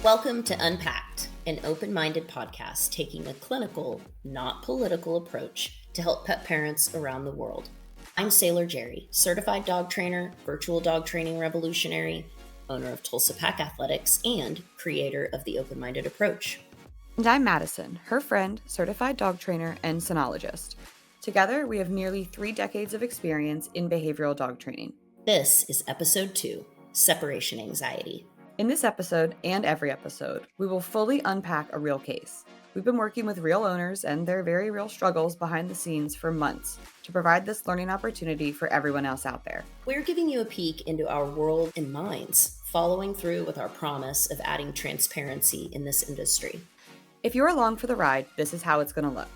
Welcome to unPACKed, an open-minded podcast taking a clinical, not political approach to help pet parents around the world. I'm Sailor Jerri, certified dog trainer, virtual dog training revolutionary, owner of Tulsa Pack Athletics, and creator of the open-minded approach. And I'm Mattison, her friend, certified dog trainer, and sonologist. Together, we have nearly 3 decades of experience in behavioral dog training. This is episode 2, Separation Anxiety. In this episode, and every episode, we will fully unpack a real case. We've been working with real owners and their very real struggles behind the scenes for months to provide this learning opportunity for everyone else out there. We're giving you a peek into our world and minds, following through with our promise of adding transparency in this industry. If you're along for the ride, this is how it's going to look.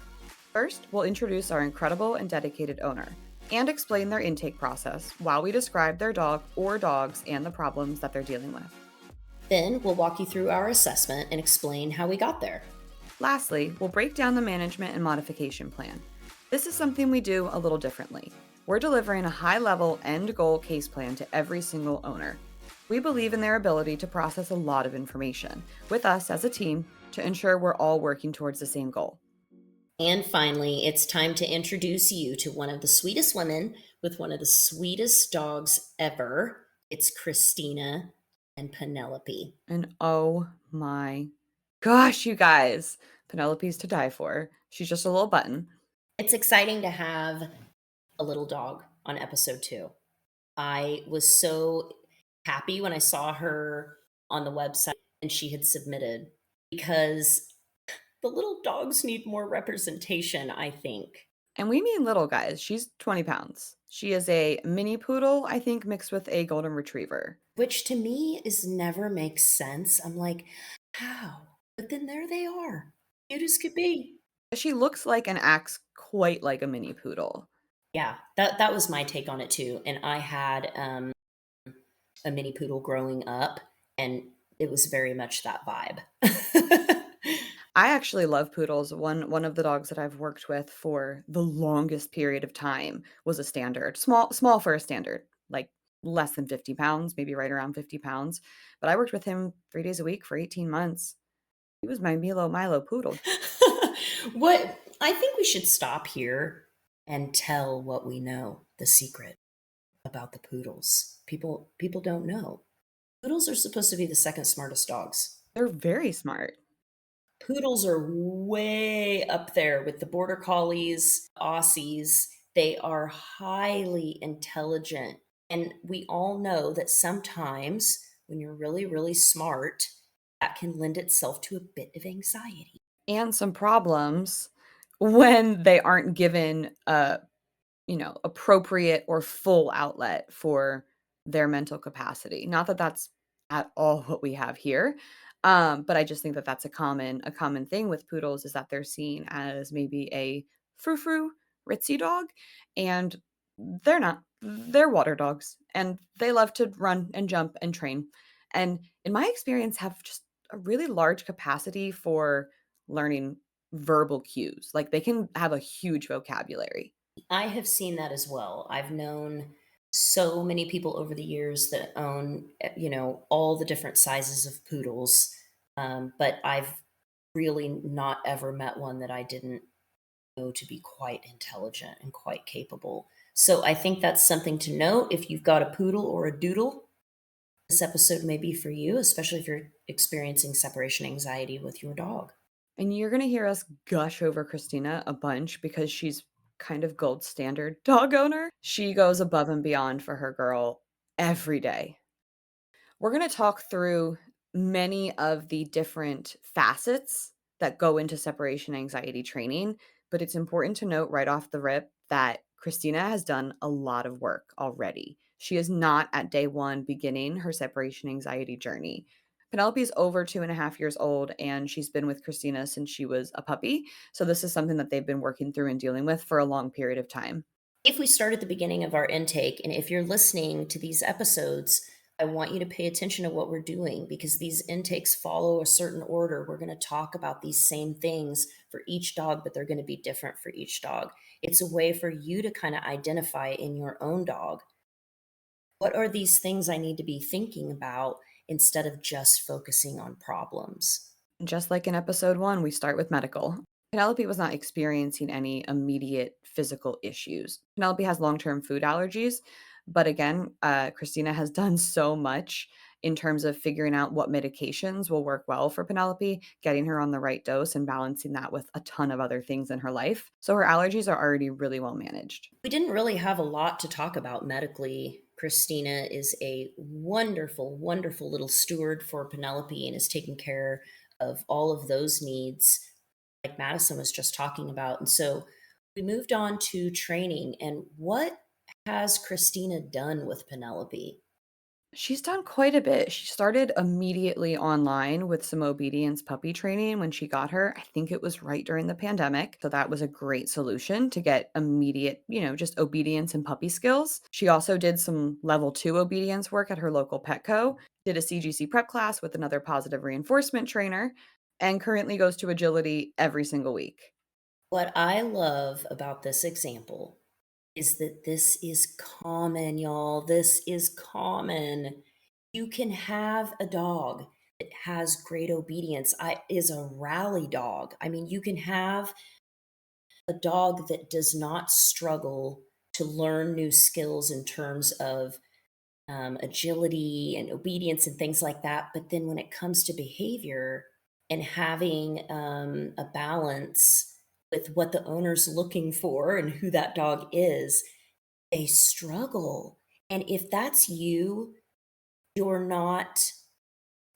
First, we'll introduce our incredible and dedicated owner and explain their intake process while we describe their dog or dogs and the problems that they're dealing with. Then we'll walk you through our assessment and explain how we got there. Lastly, we'll break down the management and modification plan. This is something we do a little differently. We're delivering a high-level end-goal case plan to every single owner. We believe in their ability to process a lot of information with us as a team to ensure we're all working towards the same goal. And finally, it's time to introduce you to one of the sweetest women with one of the sweetest dogs ever. It's Christina and Penelope. And oh my gosh, you guys, Penelope's to die for. She's just a little button. It's exciting to have a little dog on episode 2. I was so happy when I saw her on the website and she had submitted, because the little dogs need more representation, I think. And we mean little, guys. She's 20 pounds. She is a mini poodle, I think, mixed with a golden retriever. Which to me never makes sense. I'm like, how? But then there they are. Cute as could be. She looks like and acts quite like a mini poodle. Yeah, that was my take on it too. And I had a mini poodle growing up, and it was very much that vibe. I actually love poodles. One of the dogs that I've worked with for the longest period of time was a standard. Small for a standard, like less than 50 pounds, maybe right around 50 pounds. But I worked with him 3 days a week for 18 months. He was my Milo poodle. What I think we should stop here and tell what we know, the secret about the poodles. People don't know. Poodles are supposed to be the second smartest dogs. They're very smart. Poodles are way up there with the border collies, Aussies. They are highly intelligent. And we all know that sometimes when you're really, really smart, that can lend itself to a bit of anxiety. And some problems when they aren't given a, appropriate or full outlet for their mental capacity. Not that that's at all what we have here. But I just think that that's a common thing with poodles is that they're seen as maybe a frou-frou, ritzy dog, and they're not. They're water dogs, and they love to run and jump and train. And in my experience, have just a really large capacity for learning verbal cues. Like they can have a huge vocabulary. I have seen that as well. I've known so many people over the years that own, all the different sizes of poodles. But I've really not ever met one that I didn't know to be quite intelligent and quite capable. So I think that's something to note. If you've got a poodle or a doodle, this episode may be for you, especially if you're experiencing separation anxiety with your dog. And you're going to hear us gush over Christina a bunch because she's kind of gold standard dog owner. She goes above and beyond for her girl every day. We're going to talk through many of the different facets that go into separation anxiety training, but it's important to note right off the rip that Christina has done a lot of work already. She is not at day one beginning her separation anxiety journey. Penelope is over 2.5 years old, and she's been with Christina since she was a puppy. So this is something that they've been working through and dealing with for a long period of time. If we start at the beginning of our intake, and if you're listening to these episodes, I want you to pay attention to what we're doing, because these intakes follow a certain order. We're going to talk about these same things for each dog, but they're going to be different for each dog. It's a way for you to kind of identify in your own dog, what are these things I need to be thinking about? instead of just focusing on problems. Just like in episode 1, we start with medical. Penelope was not experiencing any immediate physical issues. Penelope has long-term food allergies, but again, Christina has done so much in terms of figuring out what medications will work well for Penelope, getting her on the right dose and balancing that with a ton of other things in her life. So her allergies are already really well managed. We didn't really have a lot to talk about medically. Christina is a wonderful, wonderful little steward for Penelope and is taking care of all of those needs, like Madison was just talking about. And so we moved on to training. And what has Christina done with Penelope? She's done quite a bit. She started immediately online with some obedience puppy training when she got her. I think it was right during the pandemic. So that was a great solution to get immediate, just obedience and puppy skills. She also did some level 2 obedience work at her local Petco, did a CGC prep class with another positive reinforcement trainer, and currently goes to agility every single week. What I love about this example is that this is common, y'all. This is common. You can have a dog that has great obedience, is a rally dog. I mean, you can have a dog that does not struggle to learn new skills in terms of agility and obedience and things like that. But then when it comes to behavior and having a balance with what the owner's looking for and who that dog is, they struggle. And if that's you, you're not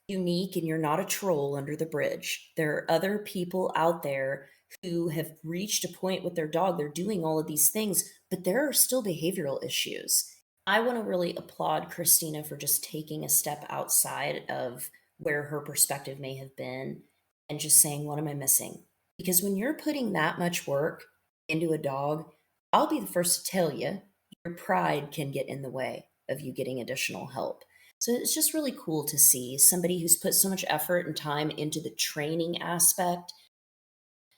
unique and you're not a troll under the bridge. There are other people out there who have reached a point with their dog. They're doing all of these things, but there are still behavioral issues. I want to really applaud Christina for just taking a step outside of where her perspective may have been and just saying, what am I missing? Because when you're putting that much work into a dog, I'll be the first to tell you, your pride can get in the way of you getting additional help. So it's just really cool to see somebody who's put so much effort and time into the training aspect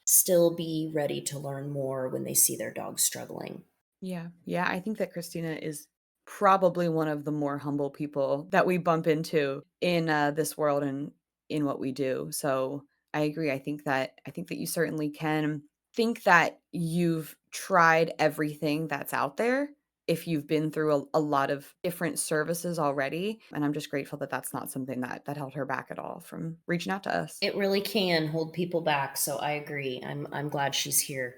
still be ready to learn more when they see their dog struggling. Yeah. Yeah, I think that Christina is probably one of the more humble people that we bump into in, this world and in what we do. So, I agree. I think that you certainly can think that you've tried everything that's out there if you've been through a lot of different services already, and I'm just grateful that that's not something that held her back at all from reaching out to us. It really can hold people back, so I agree. I'm glad she's here.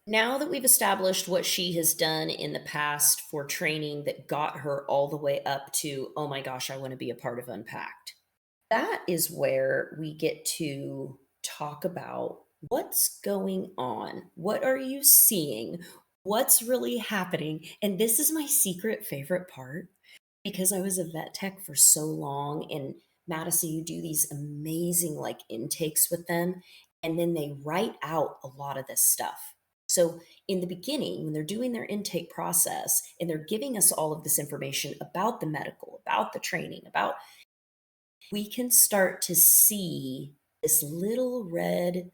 Now that we've established what she has done in the past for training that got her all the way up to, oh my gosh, I want to be a part of Unpacked. That is where we get to talk about what's going on. What are you seeing? What's really happening? And this is my secret favorite part because I was a vet tech for so long. And Madison, you do these amazing like intakes with them, and then they write out a lot of this stuff. So, in the beginning, when they're doing their intake process and they're giving us all of this information about the medical, about the training, about we can start to see this little red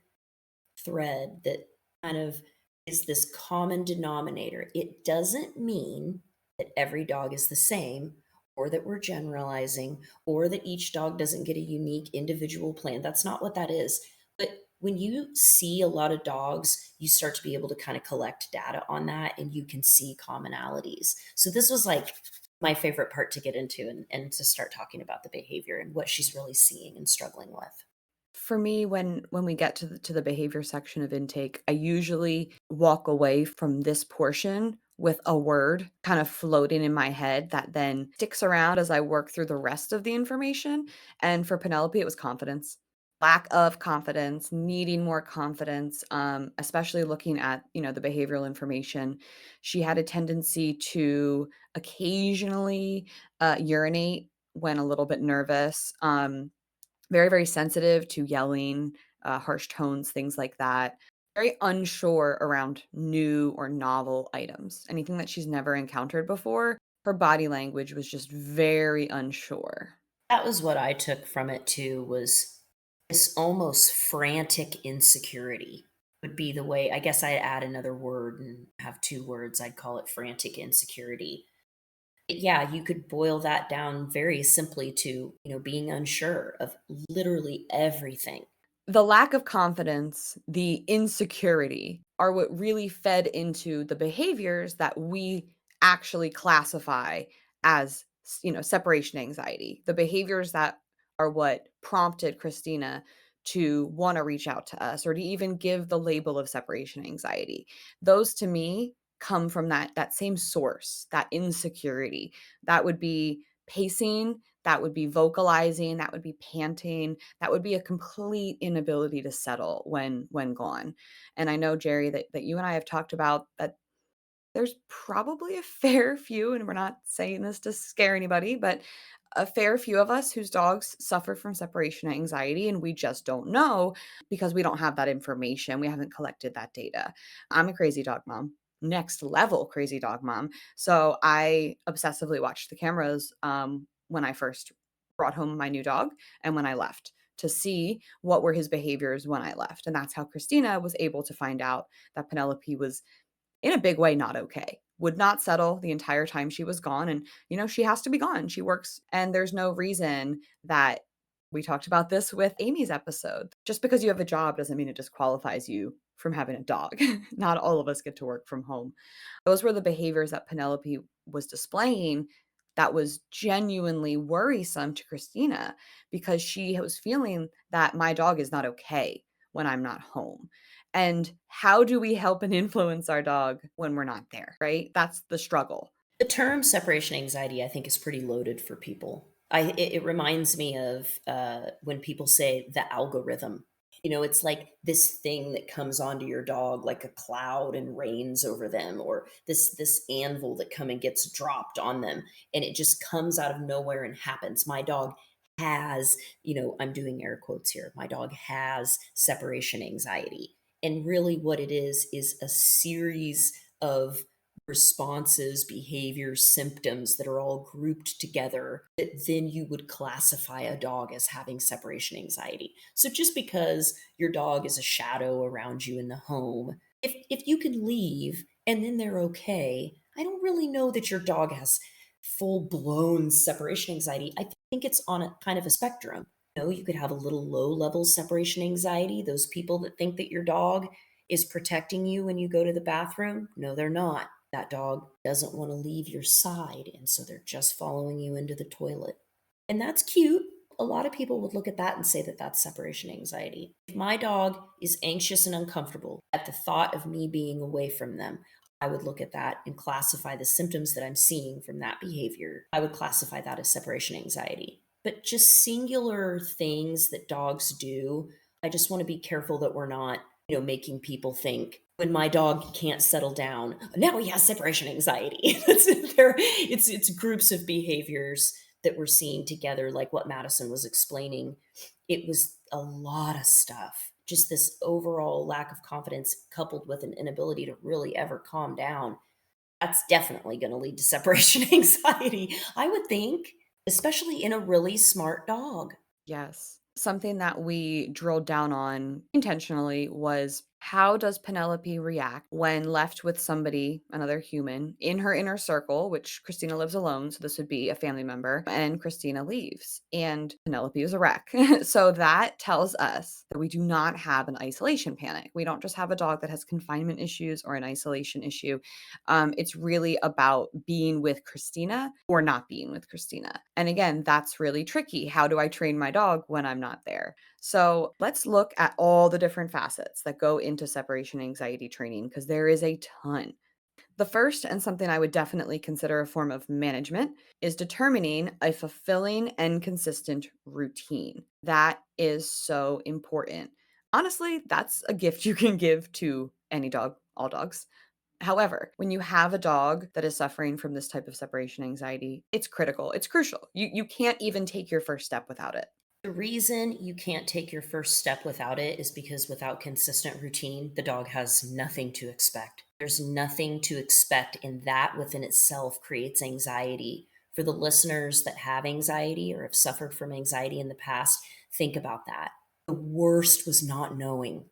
thread that kind of is this common denominator. It doesn't mean that every dog is the same or that we're generalizing or that each dog doesn't get a unique individual plan. That's not what that is. But when you see a lot of dogs, you start to be able to kind of collect data on that and you can see commonalities. So this was like my favorite part to get into and to start talking about the behavior and what she's really seeing and struggling with. For me, when we get to the behavior section of intake, I usually walk away from this portion with a word kind of floating in my head that then sticks around as I work through the rest of the information. And for Penelope, it was confidence. Lack of confidence, needing more confidence, especially looking at, the behavioral information. She had a tendency to occasionally urinate when a little bit nervous. Very, very sensitive to yelling, harsh tones, things like that. Very unsure around new or novel items. Anything that she's never encountered before, her body language was just very unsure. That was what I took from it too, was this almost frantic insecurity would be the way. I guess I add another word and have two words. I'd call it frantic insecurity. Yeah, you could boil that down very simply to, being unsure of literally everything. The lack of confidence, the insecurity are what really fed into the behaviors that we actually classify as, separation anxiety. The behaviors that are what prompted Christina to want to reach out to us or to even give the label of separation anxiety. Those to me come from that same source, that insecurity. That would be pacing, that would be vocalizing, that would be panting, that would be a complete inability to settle when gone. And I know, Jerry, that you and I have talked about that there's probably a fair few, and we're not saying this to scare anybody, but a fair few of us whose dogs suffer from separation anxiety, and we just don't know because we don't have that information. We haven't collected that data. I'm a crazy dog mom, next level crazy dog mom. So I obsessively watched the cameras when I first brought home my new dog and when I left to see what were his behaviors when I left. And that's how Christina was able to find out that Penelope was in a big way not okay. Would not settle the entire time she was gone, and, she has to be gone. She works and there's no reason that we talked about this with Amy's episode. Just because you have a job doesn't mean it disqualifies you from having a dog. Not all of us get to work from home. Those were the behaviors that Penelope was displaying that was genuinely worrisome to Christina because she was feeling that my dog is not okay when I'm not home. And how do we help and influence our dog when we're not there, right? That's the struggle. The term separation anxiety, I think, is pretty loaded for people. It reminds me of when people say the algorithm. It's like this thing that comes onto your dog like a cloud and rains over them, or this anvil that come and gets dropped on them, and it just comes out of nowhere and happens. My dog has, I'm doing air quotes here. My dog has separation anxiety, and really, what it is a series of responses, behaviors, symptoms that are all grouped together that then you would classify a dog as having separation anxiety. So just because your dog is a shadow around you in the home, if you can leave and then they're okay, I don't really know that your dog has full blown separation anxiety. I think it's on a kind of a spectrum. You could have a little low level separation anxiety. Those people that think that your dog is protecting you when you go to the bathroom, no, they're not. That dog doesn't want to leave your side, and so they're just following you into the toilet. And that's cute. A lot of people would look at that and say that that's separation anxiety. If my dog is anxious and uncomfortable at the thought of me being away from them, I would look at that and classify the symptoms that I'm seeing from that behavior. I would classify that as separation anxiety. But just singular things that dogs do, I just want to be careful that we're not, making people think when my dog can't settle down, now he has separation anxiety. It's groups of behaviors that we're seeing together, like what Mattison was explaining. It was a lot of stuff. Just this overall lack of confidence coupled with an inability to really ever calm down. That's definitely going to lead to separation anxiety, I would think, especially in a really smart dog. Yes. Something that we drilled down on intentionally was how does Penelope react when left with somebody, another human, in her inner circle, which Christina lives alone, so this would be a family member, and Christina leaves, and Penelope is a wreck. So that tells us that we do not have an isolation panic. We don't just have a dog that has confinement issues or an isolation issue. It's really about being with Christina or not being with Christina. And again, that's really tricky. How do I train my dog when I'm not there? So let's look at all the different facets that go into separation anxiety training because there is a ton. The first, and something I would definitely consider a form of management, is determining a fulfilling and consistent routine. That is so important. Honestly, that's a gift you can give to any dog, all dogs. However, when you have a dog that is suffering from this type of separation anxiety, it's critical. It's crucial. You can't even take your first step without it. The reason you can't take your first step without it is because without consistent routine, the dog has nothing to expect. There's nothing to expect, and that within itself creates anxiety. For the listeners that have anxiety or have suffered from anxiety in the past, think about that. The worst was not knowing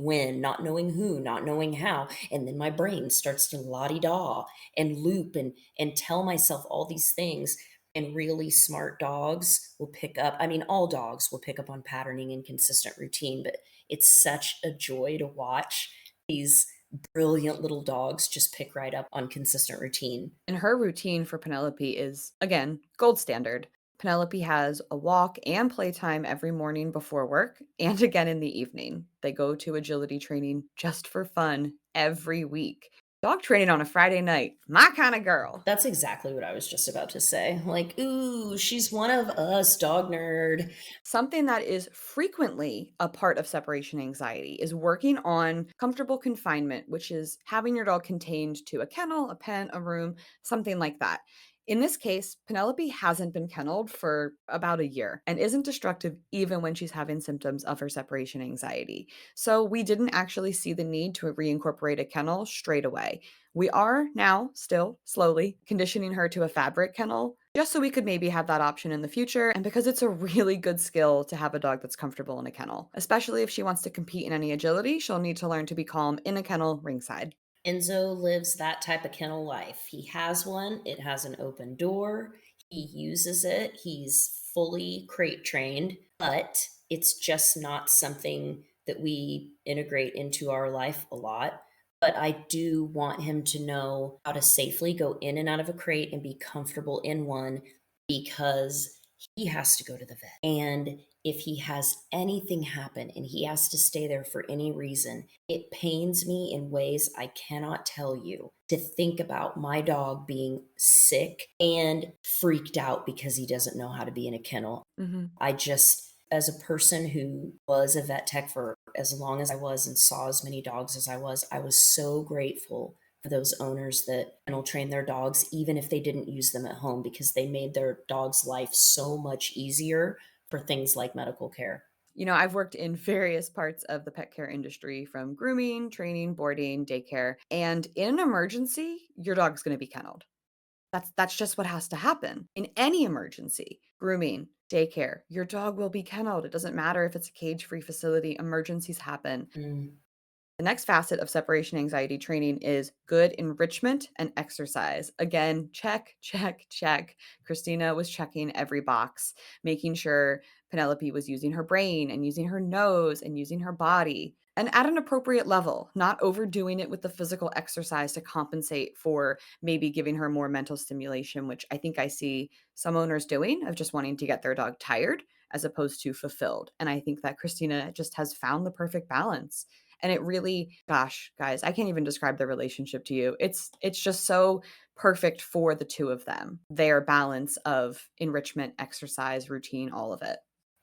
when, not knowing who, not knowing how, and then my brain starts to la-di-da and loop and tell myself all these things, and really smart dogs will pick up, I mean, all dogs will pick up on patterning and consistent routine, but it's such a joy to watch these brilliant little dogs just pick right up on consistent routine. And her routine for Penelope is, again, gold standard. Penelope has a walk and playtime every morning before work and again in the evening. They go to agility training just for fun every week. Dog training on a Friday night, my kind of girl. That's exactly what I was just about to say. Like, "Ooh, she's one of us, dog nerd." Something that is frequently a part of separation anxiety is working on comfortable confinement, which is having your dog contained to a kennel, a pen, a room, something like that. In this case, Penelope hasn't been kenneled for about a year and isn't destructive even when she's having symptoms of her separation anxiety. So we didn't actually see the need to reincorporate a kennel straight away. We are now still slowly conditioning her to a fabric kennel just so we could maybe have that option in the future, and because it's a really good skill to have a dog that's comfortable in a kennel. Especially if she wants to compete in any agility, she'll need to learn to be calm in a kennel ringside. Enzo lives that type of kennel life. He has one, it has an open door, he uses it, he's fully crate trained, but it's just not something that we integrate into our life a lot. But I do want him to know how to safely go in and out of a crate and be comfortable in one, because he has to go to the vet. And if he has anything happen and he has to stay there for any reason, it pains me in ways I cannot tell you to think about my dog being sick and freaked out because he doesn't know how to be in a kennel. Mhm. I just, as a person who was a vet tech for as long as I was and saw as many dogs as I was so grateful for those owners that kennel train their dogs, even if they didn't use them at home, because they made their dog's life so much easier for things like medical care. I've worked in various parts of the pet care industry from grooming, training, boarding, daycare, and in an emergency, your dog's going to be kenneled. That's just what has to happen. In any emergency, grooming, daycare, your dog will be kenneled. It doesn't matter if it's a cage-free facility, emergencies happen. Mm. The next facet of separation anxiety training is good enrichment and exercise. Again, check, check, check. Christina was checking every box, making sure Penelope was using her brain and using her nose and using her body and at an appropriate level, not overdoing it with the physical exercise to compensate for maybe giving her more mental stimulation, which I think I see some owners doing of just wanting to get their dog tired as opposed to fulfilled. And I think that Christina just has found the perfect balance. And it really, gosh, guys, I can't even describe the relationship to you. It's just so perfect for the two of them. Their balance of enrichment, exercise, routine, all of it.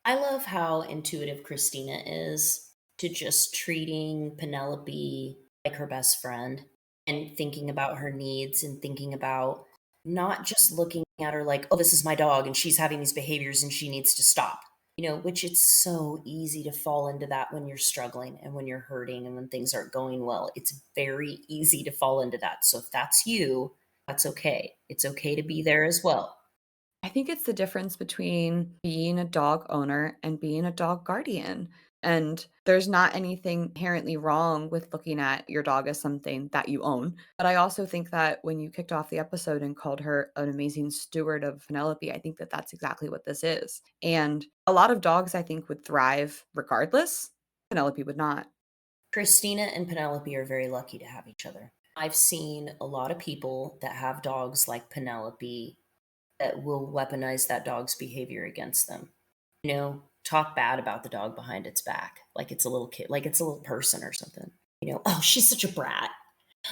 I love how intuitive Christina is to just treating Penelope like her best friend and thinking about her needs and thinking about not just looking at her like, oh, this is my dog and she's having these behaviors and she needs to stop, which it's so easy to fall into that when you're struggling and when you're hurting and when things aren't going well. It's very easy to fall into that. So if that's you, that's okay. It's okay to be there as well. I think it's the difference between being a dog owner and being a dog guardian. And there's not anything inherently wrong with looking at your dog as something that you own. But I also think that when you kicked off the episode and called her an amazing steward of Penelope, I think that that's exactly what this is. And a lot of dogs, I think, would thrive regardless. Penelope would not. Christina and Penelope are very lucky to have each other. I've seen a lot of people that have dogs like Penelope that will weaponize that dog's behavior against them. Talk bad about the dog behind its back, like it's a little kid, like it's a little person or something. Oh, she's such a brat.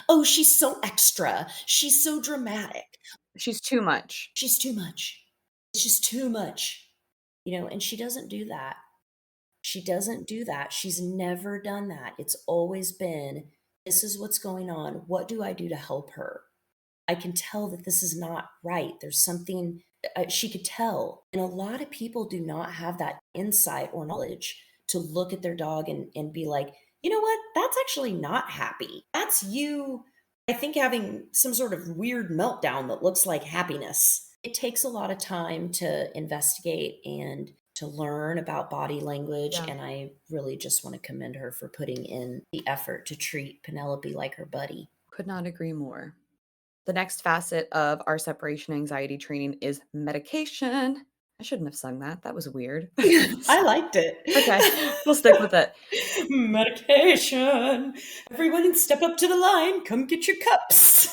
Oh, she's so extra. She's so dramatic. She's too much. She's too much. It's just too much. And she doesn't do that. She doesn't do that. She's never done that. It's always been, this is what's going on. What do I do to help her? I can tell that this is not right. There's something she could tell. And a lot of people do not have that insight or knowledge to look at their dog and be like, you know what? That's actually not happy. That's you, I think, having some sort of weird meltdown that looks like happiness. It takes a lot of time to investigate and to learn about body language, Yeah. and I really just want to commend her for putting in the effort to treat Penelope like her buddy. Could not agree more. The next facet of our separation anxiety training is medication. I shouldn't have sung that. That was weird. I liked it. Okay, we'll stick with it. Medication. Everyone step up to the line. Come get your cups.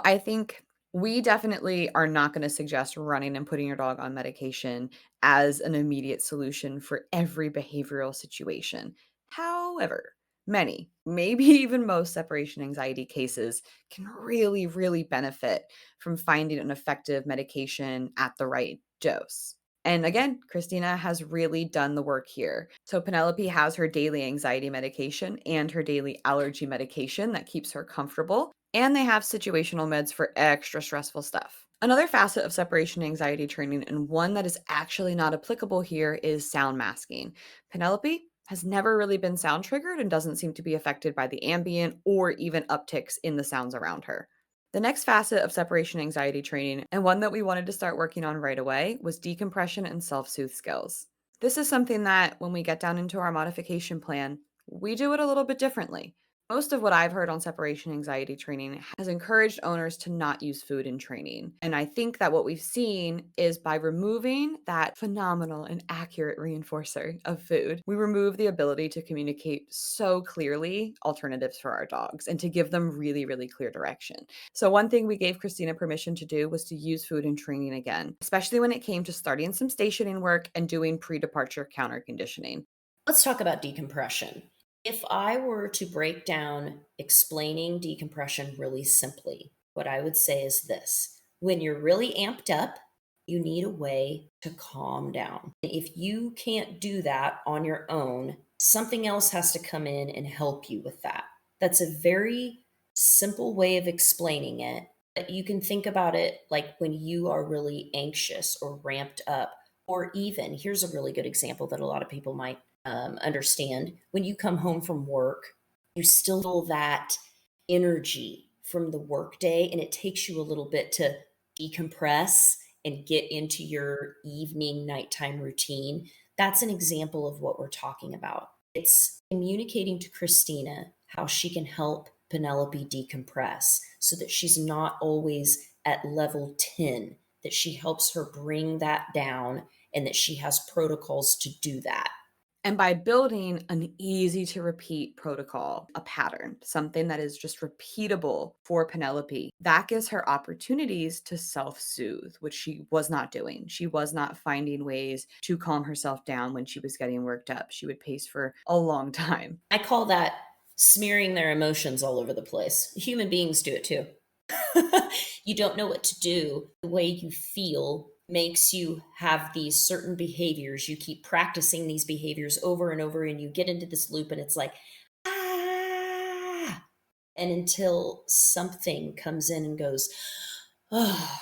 I think we definitely are not gonna suggest running and putting your dog on medication as an immediate solution for every behavioral situation. However, many, maybe even most separation anxiety cases can really, really benefit from finding an effective medication at the right dose. And again, Christina has really done the work here. So Penelope has her daily anxiety medication and her daily allergy medication that keeps her comfortable, and they have situational meds for extra stressful stuff. Another facet of separation anxiety training, and one that is actually not applicable here, is sound masking. Penelope has never really been sound triggered and doesn't seem to be affected by the ambient or even upticks in the sounds around her. The next facet of separation anxiety training, and one that we wanted to start working on right away, was decompression and self soothe skills. This is something that, when we get down into our modification plan, we do it a little bit differently. Most of what I've heard on separation anxiety training has encouraged owners to not use food in training. And I think that what we've seen is by removing that phenomenal and accurate reinforcer of food, we remove the ability to communicate so clearly alternatives for our dogs and to give them really, really clear direction. So, one thing we gave Christina permission to do was to use food in training again, especially when it came to starting some stationing work and doing pre departure counter conditioning. Let's talk about decompression. If I were to break down explaining decompression really simply, what I would say is this: when you're really amped up, you need a way to calm down. If you can't do that on your own, something else has to come in and help you with that. That's a very simple way of explaining it. But you can think about it like when you are really anxious or ramped up, or even here's a really good example that a lot of people might understand. When you come home from work, you still feel that energy from the workday, and it takes you a little bit to decompress and get into your evening nighttime routine. That's an example of what we're talking about. It's communicating to Christina how she can help Penelope decompress so that she's not always at level 10, that she helps her bring that down, and that she has protocols to do that. And by building an easy to repeat protocol, a pattern, something that is just repeatable for Penelope, that gives her opportunities to self soothe, which she was not doing. She was not finding ways to calm herself down when she was getting worked up. She would pace for a long time. I call that smearing their emotions all over the place. Human beings do it too. You don't know what to do. The way you feel makes you have these certain behaviors. You keep practicing these behaviors over and over, and you get into this loop, and it's like, ah. And until something comes in and goes, oh,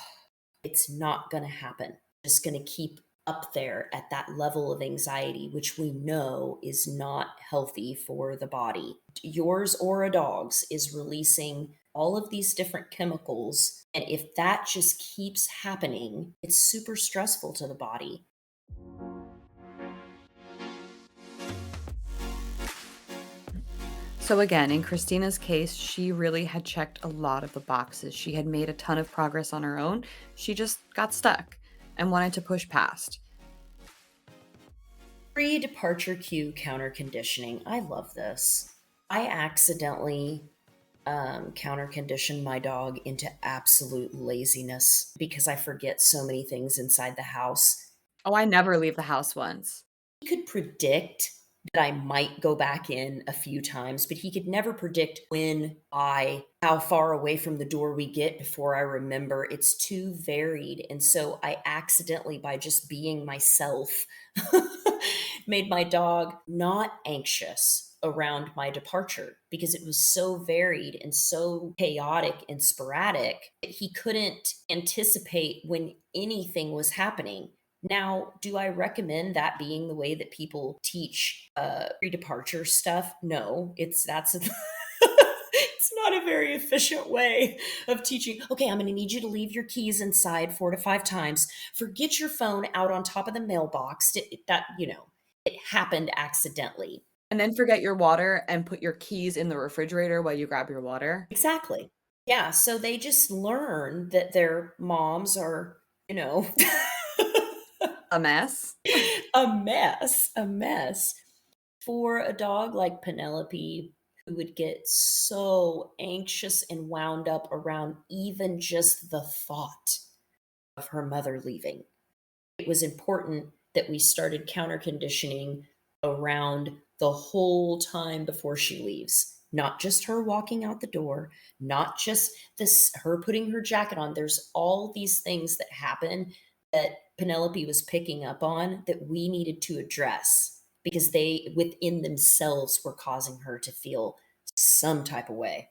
it's not going to happen. Just going to keep up there at that level of anxiety, which we know is not healthy for the body. Yours or a dog's is releasing all of these different chemicals. And if that just keeps happening, it's super stressful to the body. So, again, in Christina's case, she really had checked a lot of the boxes. She had made a ton of progress on her own. She just got stuck and wanted to push past. Pre-departure cue counter conditioning. I love this. I accidentally counter conditioned my dog into absolute laziness because I forget so many things inside the house. Oh, I never leave the house once. He could predict that I might go back in a few times, but he could never predict how far away from the door we get before I remember. It's too varied. And so I accidentally, by just being myself, made my dog not anxious around my departure because it was so varied and so chaotic and sporadic that he couldn't anticipate when anything was happening. Now, do I recommend that being the way that people teach pre-departure stuff? No, it's It's not a very efficient way of teaching. Okay, I'm going to need you to leave your keys inside 4 to 5 times. Forget your phone out on top of the mailbox. It happened accidentally. And then forget your water and put your keys in the refrigerator while you grab your water. Exactly. Yeah, so they just learn that their moms are, you know, A mess. a mess. For a dog like Penelope, who would get so anxious and wound up around even just the thought of her mother leaving, it was important that we started counter conditioning around the whole time before she leaves. Not just her walking out the door, not just this her putting her jacket on. There's all these things that happen that Penelope was picking up on that we needed to address because they within themselves were causing her to feel some type of way.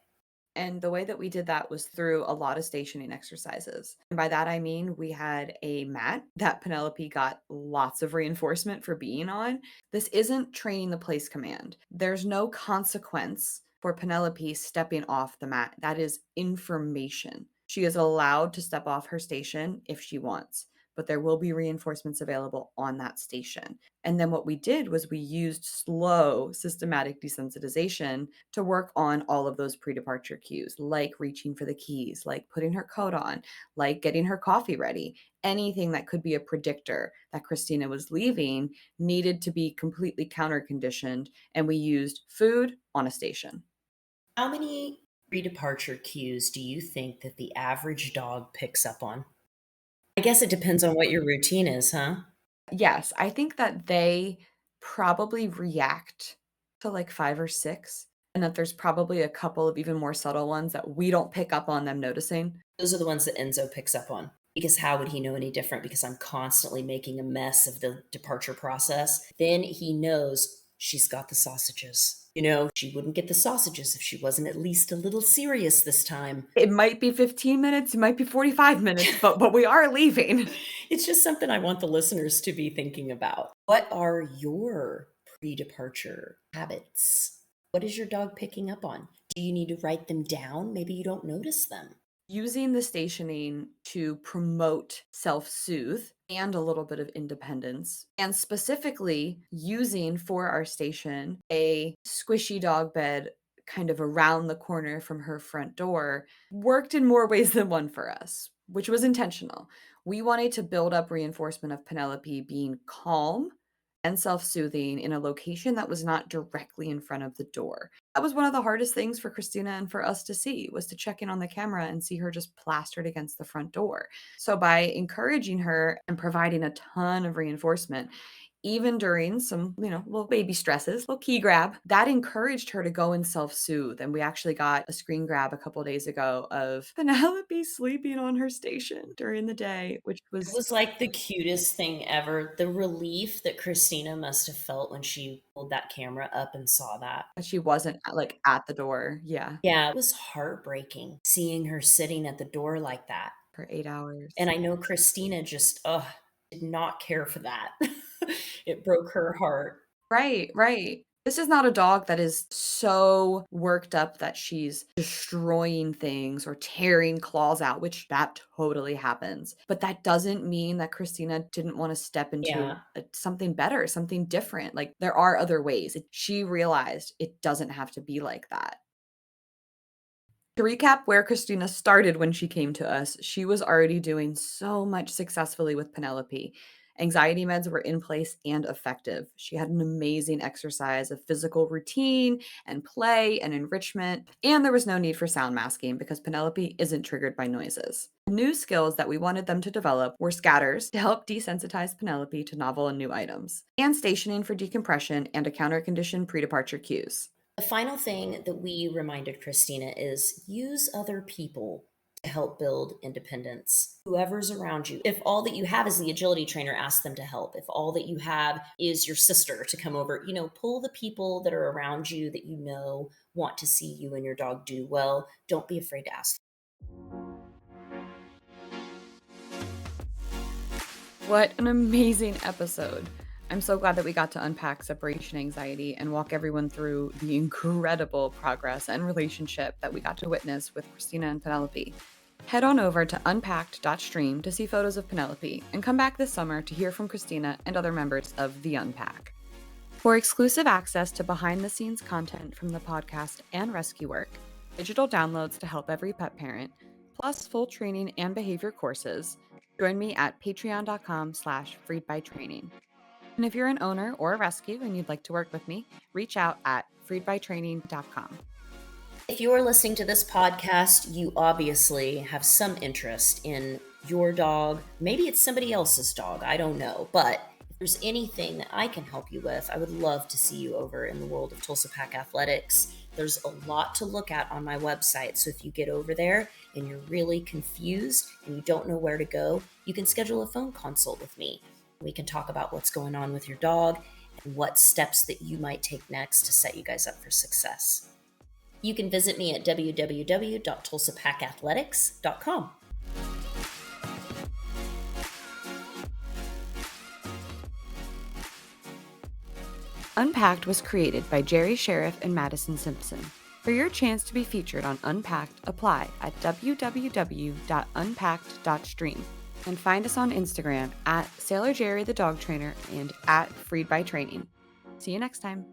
And the way that we did that was through a lot of stationing exercises. And by that, I mean we had a mat that Penelope got lots of reinforcement for being on. This isn't training the place command. There's no consequence for Penelope stepping off the mat. That is information. She is allowed to step off her station if she wants, but there will be reinforcements available on that station. And then what we did was we used slow, systematic desensitization to work on all of those pre-departure cues, like reaching for the keys, like putting her coat on, like getting her coffee ready. Anything that could be a predictor that Christina was leaving needed to be completely counter conditioned, and we used food on a station. How many pre-departure cues do you think that the average dog picks up on? I guess it depends on what your routine is, huh? Yes, I think that they probably react to like 5 or 6, and that there's probably a couple of even more subtle ones that we don't pick up on them noticing. Those are the ones that Enzo picks up on. Because how would he know any different? Because I'm constantly making a mess of the departure process. Then he knows she's got the sausages. She wouldn't get the sausages if she wasn't at least a little serious this time. It might be 15 minutes, it might be 45 minutes, but we are leaving. It's just something I want the listeners to be thinking about. What are your pre departure habits? What is your dog picking up on? Do you need to write them down? Maybe you don't notice them. Using the stationing to promote self-soothe and a little bit of independence, and specifically using for our station a squishy dog bed kind of around the corner from her front door worked in more ways than one for us, which was intentional. We wanted to build up reinforcement of Penelope being calm and self-soothing in a location that was not directly in front of the door. That was one of the hardest things for Christina and for us to see, was to check in on the camera and see her just plastered against the front door. So by encouraging her and providing a ton of reinforcement, even during some, little baby stresses, little key grab, that encouraged her to go and self-soothe. And we actually got a screen grab a couple days ago of Penelope sleeping on her station during the day, which It was was like the cutest thing ever. The relief that Christina must have felt when she pulled that camera up and saw that. she wasn't like at the door. Yeah, Yeah, it was heartbreaking seeing her sitting at the door like that. for 8 hours. And I know Christina just, did not care for that. It broke her heart. Right, right. This is not a dog that is so worked up that she's destroying things or tearing claws out, which that totally happens. But that doesn't mean that Christina didn't want to step into Yeah. something better, something different. Like there are other ways. She realized it doesn't have to be like that. To recap where Christina started when she came to us, she was already doing so much successfully with Penelope. Anxiety meds were in place and effective. She had an amazing exercise of physical routine and play and enrichment, and there was no need for sound masking because Penelope isn't triggered by noises. New skills that we wanted them to develop were scatters to help desensitize Penelope to novel and new items, and stationing for decompression and to counter-condition pre-departure cues. The final thing that we reminded Christina is use other people to help build independence. Whoever's around you. If all that you have is the agility trainer, ask them to help. If all that you have is your sister to come over, pull the people that are around you that want to see you and your dog do well. Don't be afraid to ask. What an amazing episode. I'm so glad that we got to unpack separation anxiety and walk everyone through the incredible progress and relationship that we got to witness with Christina and Penelope. Head on over to unpacked.stream to see photos of Penelope and come back this summer to hear from Christina and other members of the Unpack. For exclusive access to behind-the-scenes content from the podcast and rescue work, digital downloads to help every pet parent, plus full training and behavior courses, join me at patreon.com/freedbytraining. And if you're an owner or a rescue and you'd like to work with me, reach out at freedbytraining.com. If you're listening to this podcast, you obviously have some interest in your dog. Maybe it's somebody else's dog. I don't know. But if there's anything that I can help you with, I would love to see you over in the world of Tulsa Pack Athletics. There's a lot to look at on my website. So if you get over there and you're really confused and you don't know where to go, you can schedule a phone consult with me. We can talk about what's going on with your dog and what steps that you might take next to set you guys up for success. You can visit me at www.tulsapackathletics.com. Unpacked was created by Jerri Scherff and Mattison Skoog-Simpson. For your chance to be featured on Unpacked, apply at www.unpacked.stream and find us on Instagram at Sailor Jerri the dog trainer and at Freed by Training. See you next time.